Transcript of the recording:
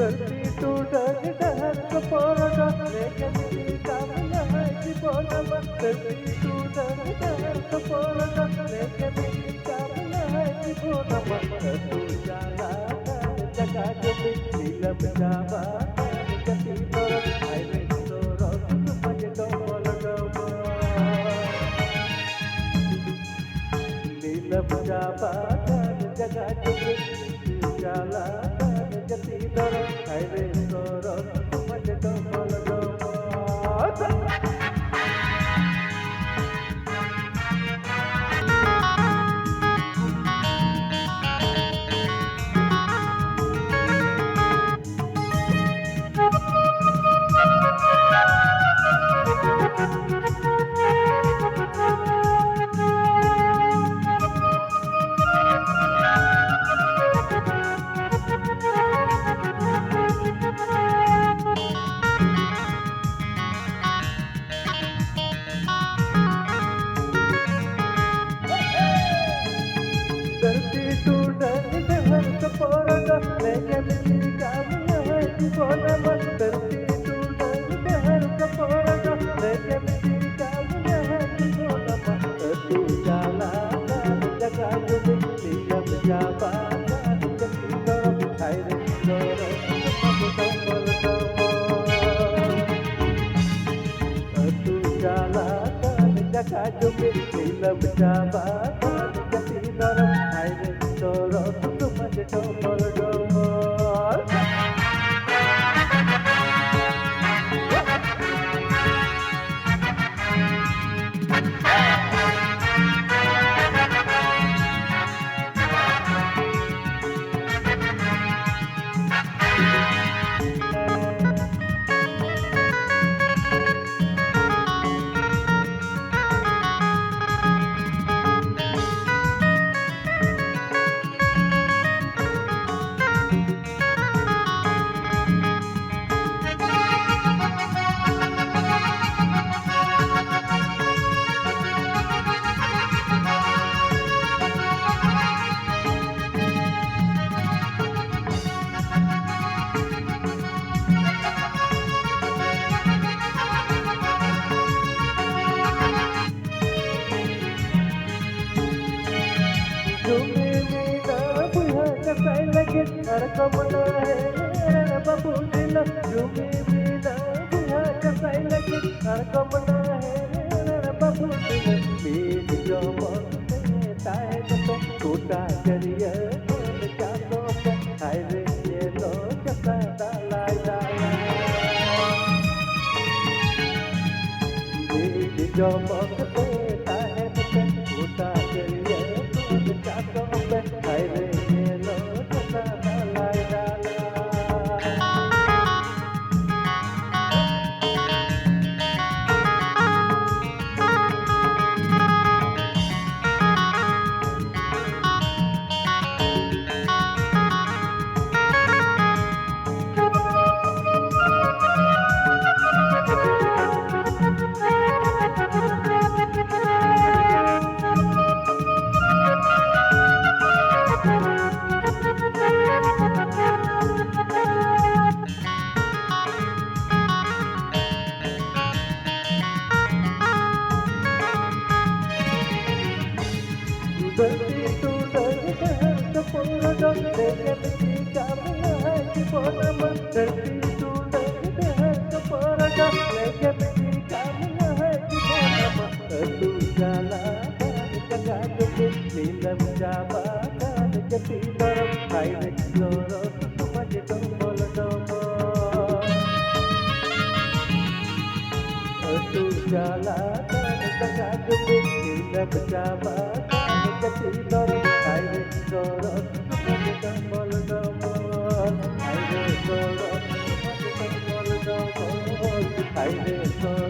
धरती टूटल डहर कपोरगा लेकिन काम है जीवनमा धरती टूटल डहर कपोरगा लेकिन काम है जीवनमा तू जाला जगा जब नीलम जावा जति तोर आइले तोर मजे डोल डोल नीलम जावा जगा जब जाला जति तोर आइले तोर मजे डोल डोल धरती टूटल डहर कपोरगा लेकिन काम है जीवनमा धरती टूटल डहर कपोरगा लेकिन काम है जीवनमा तू जाला जगा जब नीलम जावा जति तोर आइले तोर मजे डोल तू जाला जगा जब नीलम जावा जति तोर आइले तोर मजे डोल डोल कसai lagi arkamana hai babu dila jumi mina buha kasai lagi arkamana hai babu dila meet jomo tae to toda kariya chaso hai re ye lo kasa dalai dala meet jomo tae to toda kariya chaso hai re धरती टूटल डहर कपोरगा लेकिन काम है जीवनमा धरती टूटल डहर कपोरगा लेकिन काम है जीवनमा तू जाला जगा जब नीलम जावा जति तोर आइले तोर मजे डोल डोल तू जाला जगा जब नीलम जावा जति तोर आइले तोर मजे डोल डोल आइले तोर मजे डोल डोल आइले तोर